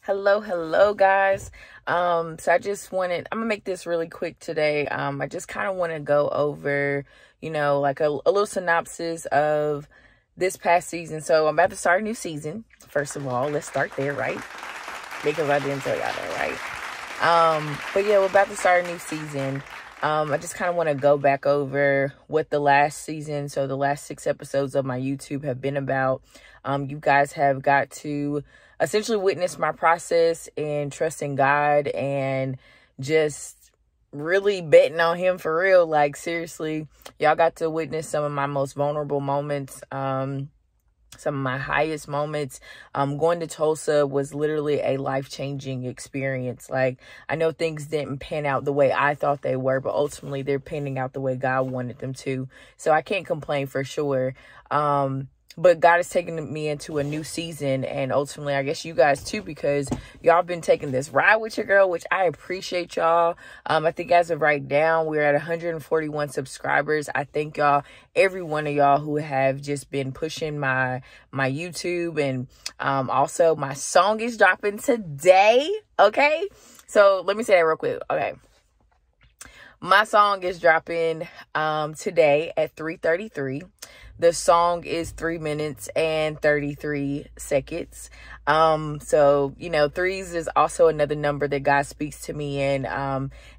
Hello guys. So I just I'm gonna make this really quick today. I just kind of want to go over, like a little synopsis of this past season. So I'm about to start a new season. First of all, let's start there, right? Because I didn't tell y'all that, right? But yeah, we're about to start a new season. I just kind of want to go back over what the last season, so the last 6 episodes of my YouTube have been about. You guys have got to essentially witness my process and trusting God and just really betting on him for real. Like, seriously, y'all got to witness some of my most vulnerable moments, some of my highest moments. Going to Tulsa was literally a life-changing experience. Like, I know things didn't pan out the way I thought they were, but ultimately they're panning out the way God wanted them to. So I can't complain for sure. But God is taking me into a new season, and ultimately, I guess you guys too, because y'all been taking this ride with your girl, which I appreciate y'all. I think as of right now, we're at 141 subscribers. I thank y'all, every one of y'all who have just been pushing my YouTube, and also my song is dropping today. Okay, so let me say that real quick. Okay, my song is dropping today at 3:33. The song is 3 minutes and 33 seconds. So, threes is also another number that God speaks to me in.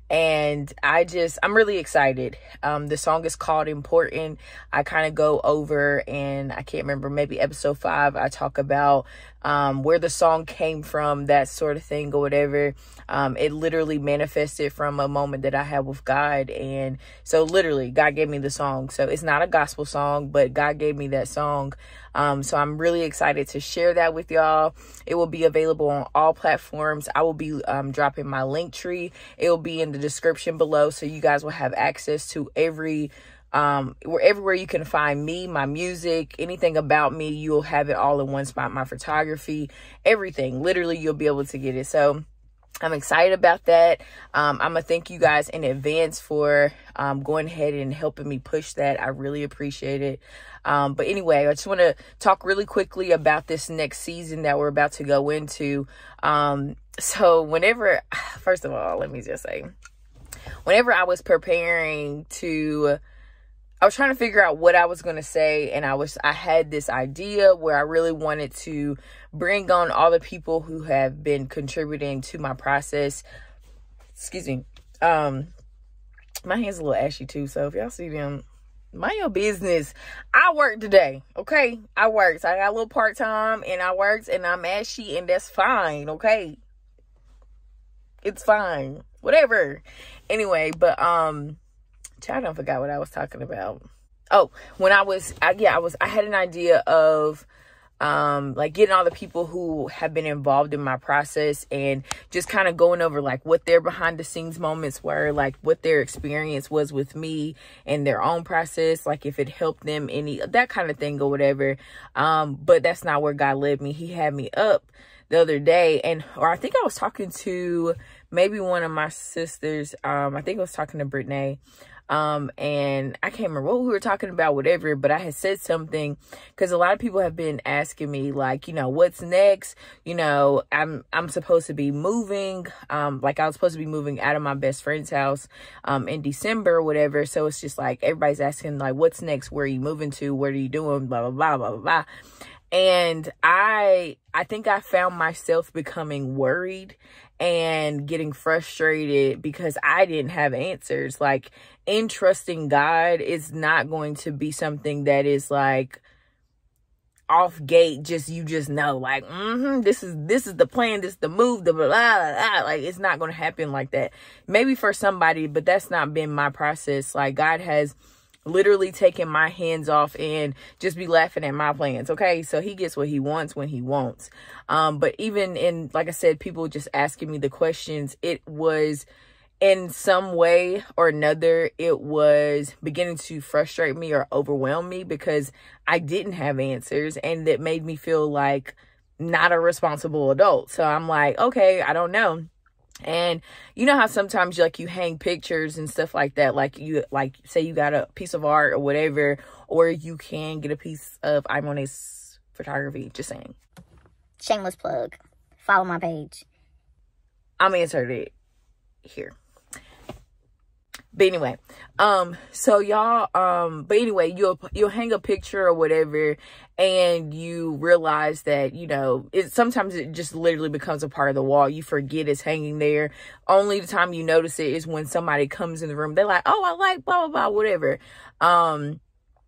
And I'm really excited. The song is called Important. I kind of go over, and I can't remember, maybe episode 5, I talk about where the song came from, that sort of thing or whatever. It literally manifested from a moment that I had with God. And so literally God gave me the song. So it's not a gospel song, but God gave me that song. So I'm really excited to share that with y'all. It will be available on all platforms. I will be dropping my link tree. It will be in the description below, so you guys will have access to everywhere you can find me, my music, anything about me. You'll have it all in one spot. My photography, everything. Literally, you'll be able to get it. So I'm excited about that. I'm going to thank you guys in advance for going ahead and helping me push that. I really appreciate it. But anyway, I just want to talk really quickly about this next season that we're about to go into. So first of all, let me just say, whenever I was preparing I was trying to figure out what I was going to say, and I had this idea where I really wanted to bring on all the people who have been contributing to my process. Excuse me. My hand's a little ashy too, so if y'all see them, mind your business. I worked today, okay? I worked. I got a little part-time, and I worked, and I'm ashy, and that's fine, okay? It's fine. Whatever. Anyway, but I don't forget what I was talking about. Oh, when I had an idea of like getting all the people who have been involved in my process and just kind of going over like what their behind the scenes moments were, like what their experience was with me and their own process, like if it helped them, any that kind of thing or whatever. But that's not where God led me. He had me up the other day, or I think I was talking to maybe one of my sisters. I think I was talking to Brittany. And I can't remember what we were talking about, whatever, but I had said something because a lot of people have been asking me, like, what's next? I'm supposed to be moving. Like I was supposed to be moving out of my best friend's house, in December or whatever. So it's just like, everybody's asking, like, what's next? Where are you moving to? What are you doing? Blah, blah, blah, blah, blah, blah. And I think I found myself becoming worried and getting frustrated because I didn't have answers. Like, in trusting God is not going to be something that is like off gate, you just know, like, this is the plan, this is the move, the blah, blah, blah. Like, it's not going to happen like that. Maybe for somebody, but that's not been my process. Like, God has literally taken my hands off and just be laughing at my plans. Okay, so he gets what he wants when he wants. But even in, like I said, people just asking me the questions, it was in some way or another, it was beginning to frustrate me or overwhelm me because I didn't have answers, and that made me feel like not a responsible adult. So I'm like, okay, I don't know. And you know how sometimes you hang pictures and stuff like that, like say you got a piece of art or whatever, or you can get a piece of Imone's photography, just saying. Shameless plug. follow my page. I'm insert it here. But anyway, so y'all, but anyway, you'll hang a picture or whatever, and you realize that, you know, sometimes it just literally becomes a part of the wall. You forget it's hanging there. Only the time you notice it is when somebody comes in the room. They're like, oh, I like blah, blah, blah, whatever.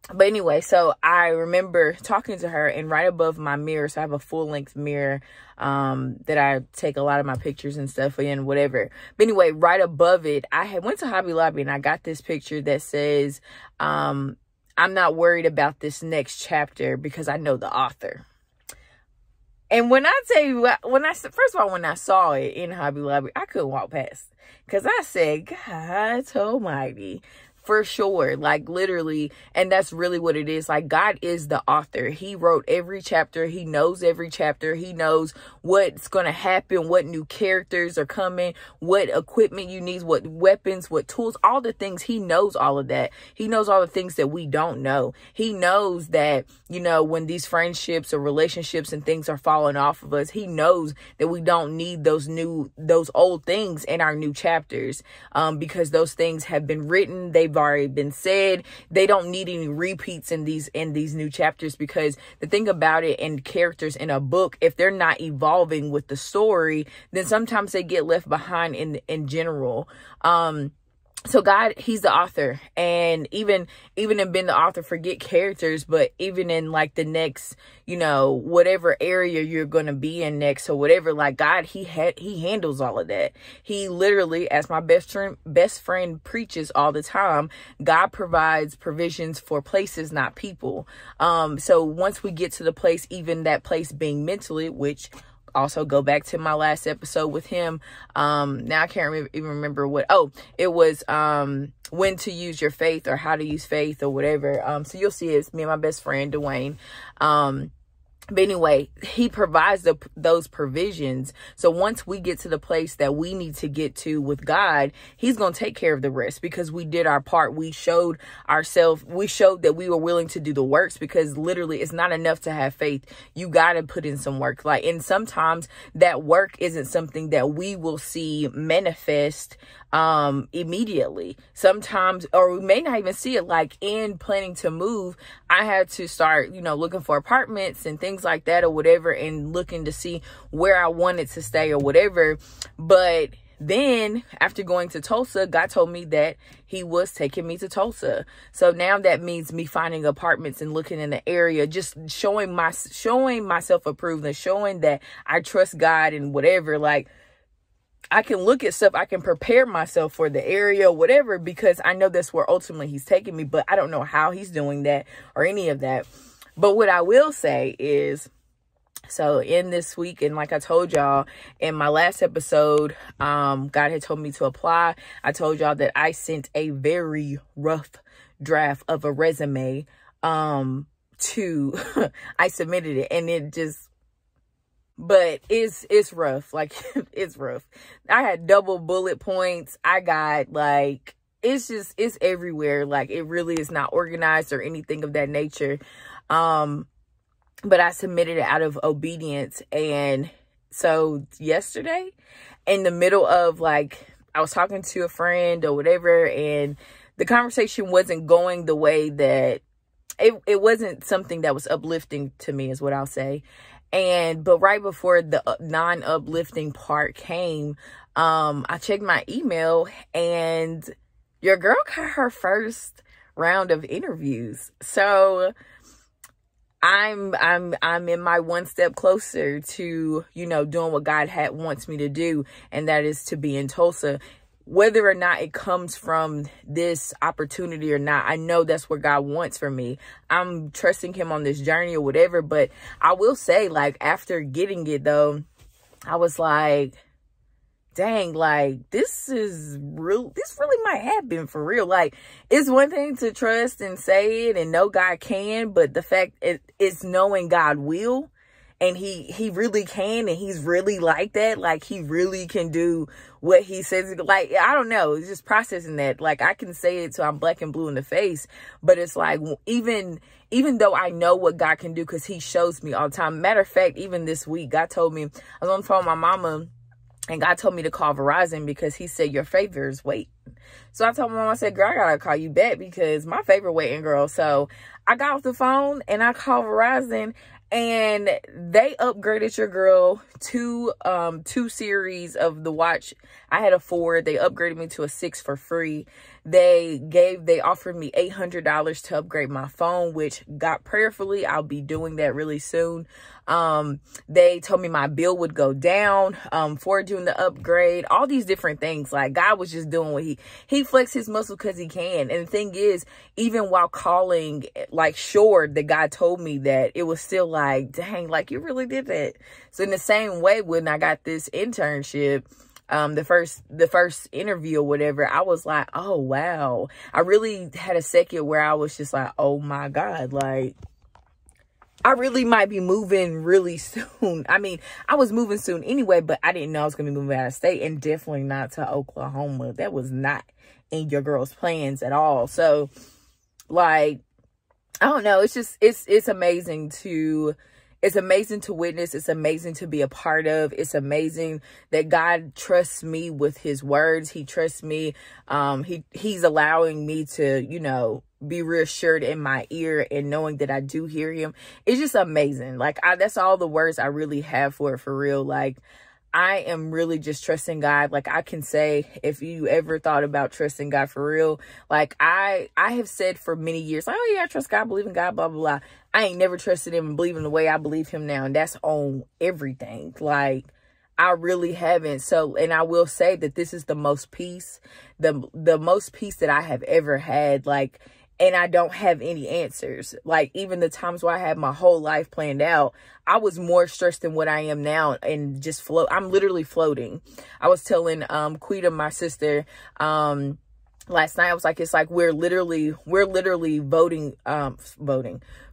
But anyway, so I remember talking to her, and right above my mirror, so I have a full length mirror, that I take a lot of my pictures and stuff in, whatever. But anyway, right above it, I had went to Hobby Lobby and I got this picture that says, I'm not worried about this next chapter because I know the author. And when I tell you, first of all, when I saw it in Hobby Lobby, I couldn't walk past, because I said, God almighty. For sure, like literally, and that's really what it is. Like, God is the author. He wrote every chapter. He knows every chapter. He knows what's going to happen, what new characters are coming, what equipment you need, what weapons, what tools, all the things. He knows all of that. He knows all the things that we don't know. He knows that, you know, when these friendships or relationships and things are falling off of us, he knows that we don't need those old things in our new chapters, because those things have been written. They've already been said. They don't need any repeats in these new chapters, because the thing about it, and characters in a book, if they're not evolving with the story, then sometimes they get left behind in general. So God, he's the author, and even in being the author, forget characters, but even in like the next, you know, whatever area you're going to be in next or whatever, like God, he handles all of that. He literally, as my best friend preaches all the time, God provides provisions for places, not people. So once we get to the place, even that place being mentally, which also go back to my last episode with him. Now I can't even remember what, it was, when to use your faith, or how to use faith, or whatever. So you'll see it's me and my best friend, Dwayne. But anyway, he provides those provisions. So once we get to the place that we need to get to with God, he's going to take care of the rest, because we did our part. We showed that we were willing to do the works, because literally it's not enough to have faith. You got to put in some work. Like, and sometimes that work isn't something that we will see manifest immediately. Sometimes, or we may not even see it. Like in planning to move, I had to start, you know, looking for apartments and things like that or whatever, and looking to see where I wanted to stay or whatever. But then after going to Tulsa, God told me that he was taking me to Tulsa. So now that means me finding apartments and looking in the area, just showing myself approved, and showing that I trust God and whatever. Like, I can look at stuff, I can prepare myself for the area or whatever, because I know that's where ultimately he's taking me, but I don't know how he's doing that or any of that. But what I will say is, so in this week, and like I told y'all in my last episode, God had told me to apply. I told y'all that I sent a very rough draft of a resume to I submitted it, and it just, but it's rough. Like, it's rough. I had double bullet points. I got like, it's everywhere. Like, it really is not organized or anything of that nature. But I submitted it out of obedience. And so yesterday, in the middle of, like, I was talking to a friend or whatever, and the conversation wasn't going the way that it wasn't something that was uplifting to me, is what I'll say. But right before the non-uplifting part came, I checked my email, and your girl got her first round of interviews. So I'm in my one step closer to, you know, doing what God wants me to do, and that is to be in Tulsa. Whether or not it comes from this opportunity or not, I know that's what God wants for me. I'm trusting him on this journey or whatever. But I will say, like, after getting it though, I was like, dang, like, this really might happen for real. Like, it's one thing to trust and say it and know God can, but the fact it's knowing God will. And he really can, and he's really like that. Like, he really can do what he says. Like, I don't know. It's just processing that. Like, I can say it till I'm black and blue in the face, but it's like, even though I know what God can do, because he shows me all the time. Matter of fact, even this week, God told me, I was on the phone with my mama, and God told me to call Verizon because he said, your favor is waiting. So I told my mom, I said, girl, I gotta call you back because my favorite waiting, girl. So I got off the phone and I called Verizon, and they upgraded your girl to two series of the watch. I had a 4. They upgraded me to a 6 for free. They offered me $800 to upgrade my phone, which, God, prayerfully, I'll be doing that really soon. They told me my bill would go down for doing the upgrade, all these different things. Like, God was just doing what he flexed his muscle because he can. And the thing is, even while calling, like, sure that God told me that, it was still like, dang, like, you really did that. So in the same way, when I got this internship, the first interview or whatever, I was like, oh, wow. I really had a second where I was just like, oh my God, like, I really might be moving really soon. I mean, I was moving soon anyway, but I didn't know I was going to be moving out of state, and definitely not to Oklahoma. That was not in your girl's plans at all. So, like, I don't know. It's just, it's amazing to witness. It's amazing to be a part of. It's amazing that God trusts me with his words. He trusts me. He's allowing me to, you know, be reassured in my ear and knowing that I do hear him. It's just amazing. Like, that's all the words I really have for it, for real. Like, I am really just trusting God. Like, I can say, if you ever thought about trusting God for real, like, I have said for many years, like, oh yeah, I trust God, believe in God, blah, blah, blah. I ain't never trusted him and believe in the way I believe him now. And that's on everything. Like, I really haven't. So, and I will say that this is the most peace, the most peace that I have ever had. Like, and I don't have any answers. Like, even the times where I had my whole life planned out, I was more stressed than what I am now, and just float. I'm literally floating. I was telling Quita, my sister, last night, I was like, it's like we're literally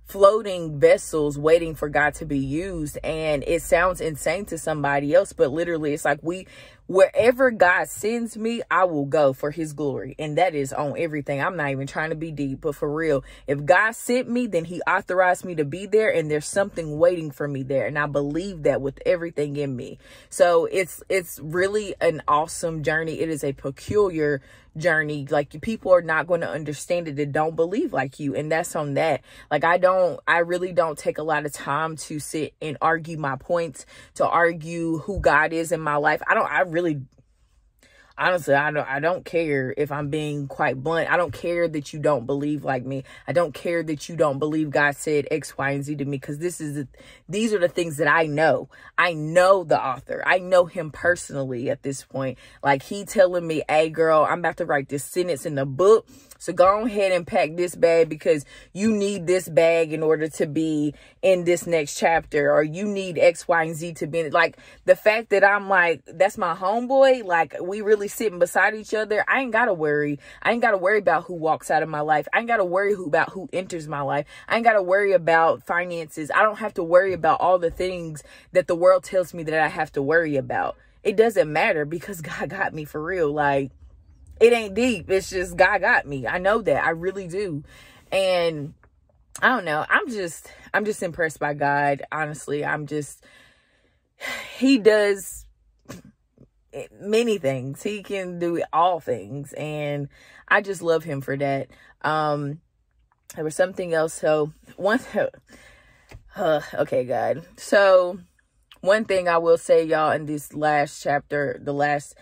floating vessels waiting for God to be used. And it sounds insane to somebody else, but literally it's like, wherever God sends me, I will go for his glory. And that is on everything. I'm not even trying to be deep, but for real, if God sent me, then he authorized me to be there, and there's something waiting for me there. And I believe that with everything in me. So it's really an awesome journey. It is a peculiar journey. Like, people are not going to understand it that don't believe like you, and that's on that. Like, I really don't take a lot of time to sit and argue my points, to argue who God is in my life. Honestly, I don't care. If I'm being quite blunt, I don't care that you don't believe like me. I don't care that you don't believe God said X, Y, and Z to me, because these are the things that I know. I know the author. I know him personally at this point. Like, he telling me, hey girl, I'm about to write this sentence in the book, so go ahead and pack this bag because you need this bag in order to be in this next chapter, or you need X, Y, and Z to be in it. Like, the fact that I'm like, that's my homeboy, like, we really sitting beside each other. I ain't gotta worry. I ain't gotta worry about who walks out of my life. I ain't gotta worry about who enters my life. I ain't gotta worry about finances. I don't have to worry about all the things that the world tells me that I have to worry about. It doesn't matter, because God got me, for real. Like, it ain't deep. It's just God got me. I know that. I really do. And I don't know. I'm just impressed by God. Honestly, he does many things. He can do all things, and I just love him for that. There was something else. So okay, God. So one thing I will say, y'all, in this last chapter, the last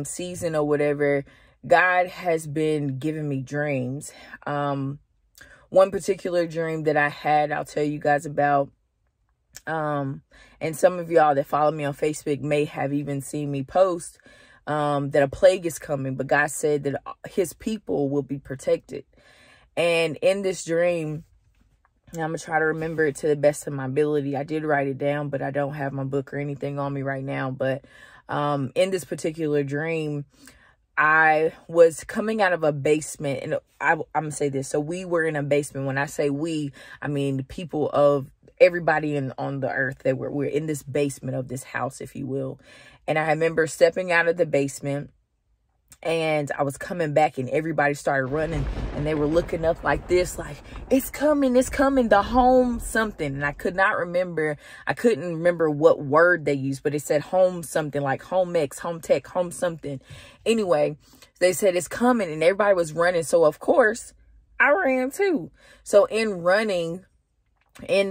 season or whatever, God has been giving me dreams. One particular dream that I had, I'll tell you guys about. And some of y'all that follow me on Facebook may have even seen me post that a plague is coming, but God said that his people will be protected. And in this dream, I'm going to try to remember it to the best of my ability. I did write it down, but I don't have my book or anything on me right now. But in this particular dream, I was coming out of a basement, and I'm going to say this. So we were in a basement. When I say we, I mean the people of everybody on the earth. That we're in this basement of this house, if you will. And I remember stepping out of the basement, and I was coming back, and everybody started running, and they were looking up like this, like, it's coming, the home something. And I couldn't remember what word they used, but it said home something, like home X, home tech, home something. Anyway, they said it's coming, and everybody was running. So of course I ran too. So in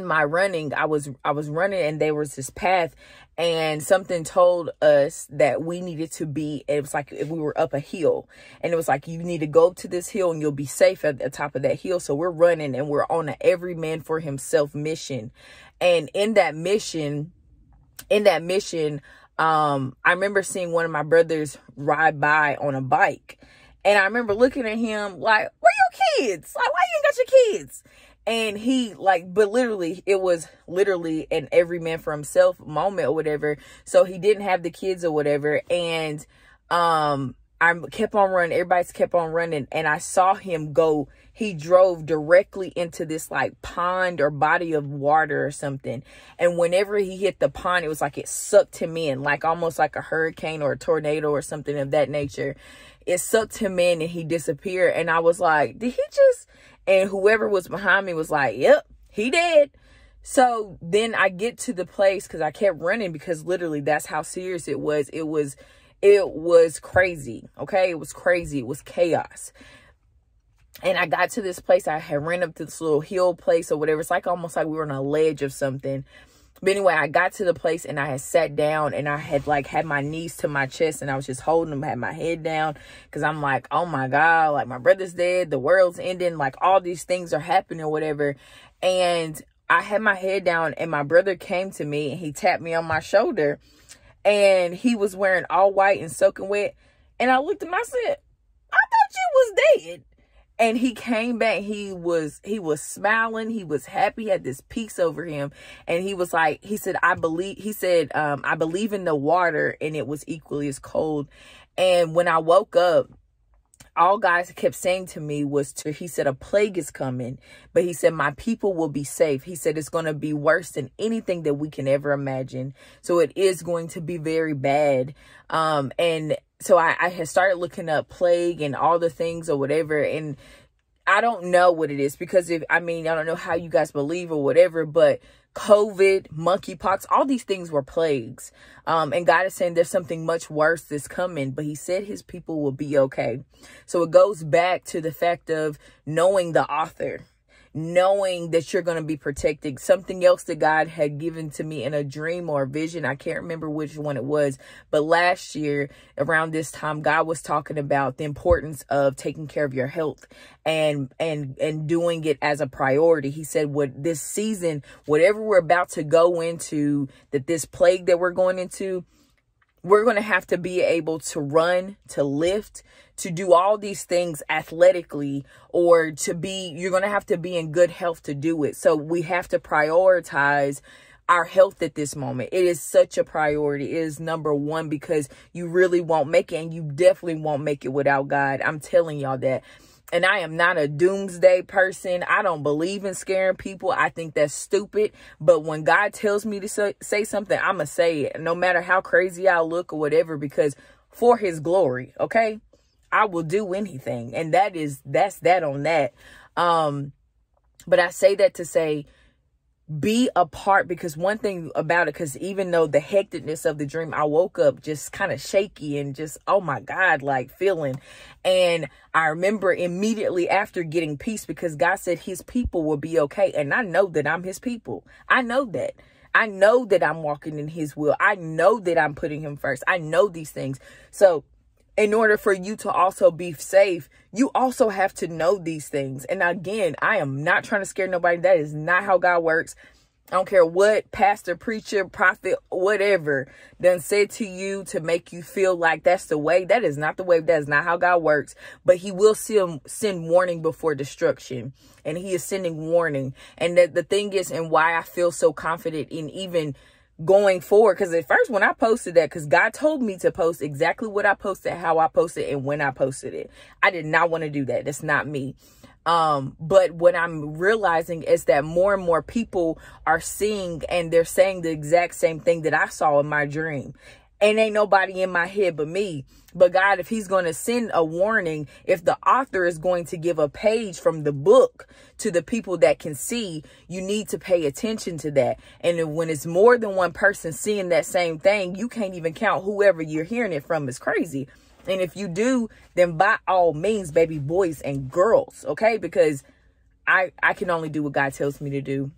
my running, I was running, and there was this path, and something told us that we needed to be, it was like if we were up a hill, and it was like, you need to go up to this hill and you'll be safe at the top of that hill. So we're running, and we're on a every man for himself mission. And in that mission, I remember seeing one of my brothers ride by on a bike, and I remember looking at him like, where your kids? Like, why you ain't got your kids? And he but literally, it was literally an every man for himself moment or whatever. So he didn't have the kids or whatever. And I kept on running. Everybody's kept on running. And I saw him go. He drove directly into this like pond or body of water or something. And whenever he hit the pond, it was like it sucked him in, like almost like a hurricane or a tornado or something of that nature. It sucked him in, and he disappeared. And I was like, did he just... And whoever was behind me was like, yep, he did. So then I get to the place, because I kept running, because literally that's how serious it was. It was crazy. Okay. It was crazy. It was chaos. And I got to this place. I had ran up to this little hill place or whatever. It's like almost like we were on a ledge of something. But anyway, I got to the place, and I had sat down, and I had had my knees to my chest, and I was just holding them, had my head down, because I'm like, oh my God, like my brother's dead, the world's ending, like all these things are happening or whatever. And I had my head down, and my brother came to me, and he tapped me on my shoulder, and he was wearing all white and soaking wet. And I looked at him, I said, I thought you was dead. And he came back. He was smiling. He was happy. He had this peace over him. And he was like, he said, I believe in the water, and it was equally as cold. And when I woke up, all God kept saying to me was, he said, a plague is coming, but he said, my people will be safe. He said, it's going to be worse than anything that we can ever imagine. So it is going to be very bad. And so I had started looking up plague and all the things or whatever. And I don't know what it is, because I don't know how you guys believe or whatever, but COVID, monkeypox, all these things were plagues. And God is saying there's something much worse that's coming, but he said his people will be okay. So it goes back to the fact of knowing the author, knowing that you're going to be protected. Something else that God had given to me in a dream or a vision, I can't remember which one it was, but last year around this time, God was talking about the importance of taking care of your health and doing it as a priority. He said, this season, whatever we're about to go into, that this plague that we're going into, we're going to have to be able to run, to lift, to do all these things athletically, or you're going to have to be in good health to do it. So we have to prioritize our health at this moment. It is such a priority. It is number one, because you really won't make it, and you definitely won't make it without God. I'm telling y'all that. And I am not a doomsday person. I don't believe in scaring people. I think that's stupid. But when God tells me to say something, I'm going to say it, no matter how crazy I look or whatever, because for his glory, okay, I will do anything. And that's that on that. But I say that to say, be a part, because one thing about it, because even though the hecticness of the dream, I woke up just kind of shaky and just, oh my God, like feeling. And I remember immediately after getting peace, because God said his people will be okay. And I know that I'm his people. I know that. I know that I'm walking in his will. I know that I'm putting him first. I know these things. So in order for you to also be safe, you also have to know these things. And again, I am not trying to scare nobody. That is not how God works. I don't care what pastor, preacher, prophet, whatever done said to you to make you feel like that's the way. That is not the way. That is not how God works. But he will send warning before destruction. And he is sending warning. And the thing is, and why I feel so confident in even going forward, because at first when I posted that, because God told me to post exactly what I posted, how I posted, and when I posted it, I did not want to do that. That's not me. But what I'm realizing is that more and more people are seeing, and they're saying the exact same thing that I saw in my dream. And ain't nobody in my head but me. But God, if he's going to send a warning, if the author is going to give a page from the book to the people that can see, you need to pay attention to that. And when it's more than one person seeing that same thing, you can't even count whoever you're hearing it from is crazy. And if you do, then by all means, baby, boys and girls, okay? Because I can only do what God tells me to do.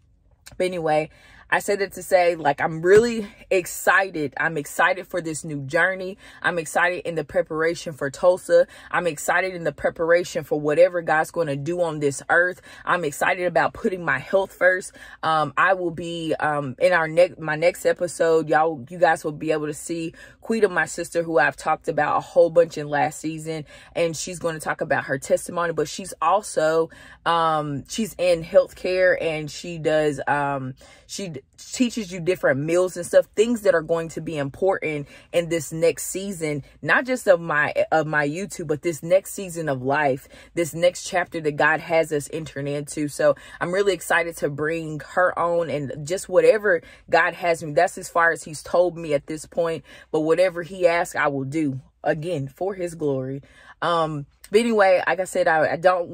But anyway, I said it to say, like, I'm really excited. I'm excited for this new journey. I'm excited in the preparation for Tulsa. I'm excited in the preparation for whatever God's going to do on this earth. I'm excited about putting my health first. I will be in my next episode. You guys will be able to see Quita, my sister, who I've talked about a whole bunch in last season, and she's going to talk about her testimony. But she's also she's in healthcare, and she does she teaches you different meals and stuff, things that are going to be important in this next season, not just of my YouTube, but this next season of life, this next chapter that God has us entering into. So I'm really excited to bring her on, and just whatever God has me, that's as far as he's told me at this point. But whatever he asks, I will do, again, for his glory. But anyway, like I said, I didn't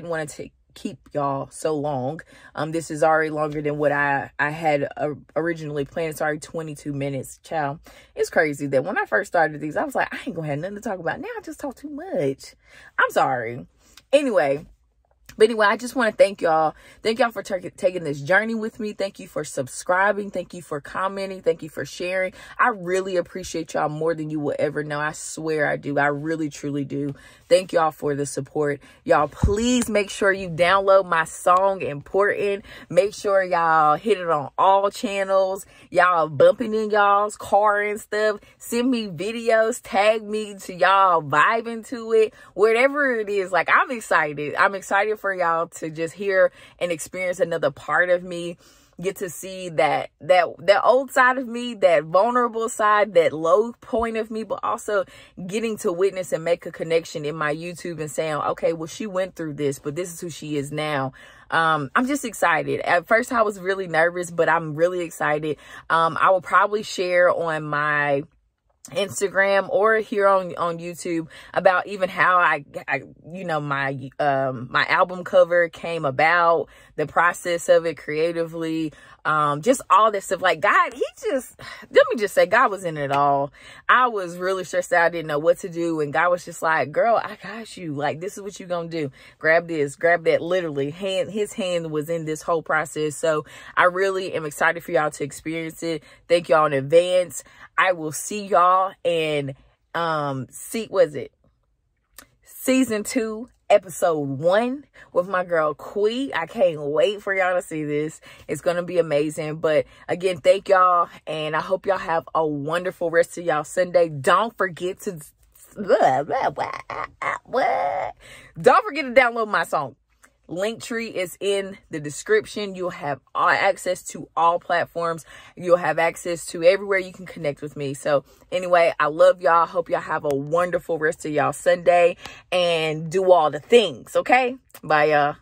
want to keep y'all so long. This is already longer than what I had originally planned. It's already 22 minutes. Child, it's crazy that when I first started these, I was like, I ain't gonna have nothing to talk about. Now I just talk too much. I'm sorry. But anyway, I just want to thank y'all. Thank y'all for taking this journey with me. Thank you for subscribing. Thank you for commenting. Thank you for sharing. I really appreciate y'all more than you will ever know. I swear I do. I really, truly do. Thank y'all for the support. Y'all, please make sure you download my song, Important. Make sure y'all hit it on all channels. Y'all bumping in y'all's car and stuff. Send me videos. Tag me to y'all vibing to it. Whatever it is, like, I'm excited. I'm excited for y'all to just hear and experience another part of me. Get to see that old side of me, that vulnerable side, that low point of me, but also getting to witness and make a connection in my YouTube and saying, okay, well, she went through this, but this is who she is now. I'm just excited. At first I was really nervous, but I'm really excited. I will probably share on my Instagram or here on YouTube about even how I my album cover came about, the process of it creatively, just all this stuff. Like, God, let me just say, God was in it all. I was really stressed out. I didn't know what to do. And God was just like, girl, I got you. Like, this is what you're going to do. Grab this, grab that. Literally, his hand was in this whole process. So I really am excited for y'all to experience it. Thank y'all in advance. I will see y'all in, season 2, episode 1 with my girl Quee. I can't wait for y'all to see this. It's going to be amazing. But again, thank y'all. And I hope y'all have a wonderful rest of y'all Sunday. Don't forget to, don't forget to download my song. Linktree is in the description. You'll have access to all platforms. You'll have access to everywhere you can connect with me. So anyway, I love y'all. Hope y'all have a wonderful rest of y'all Sunday and do all the things. Okay? Bye, y'all.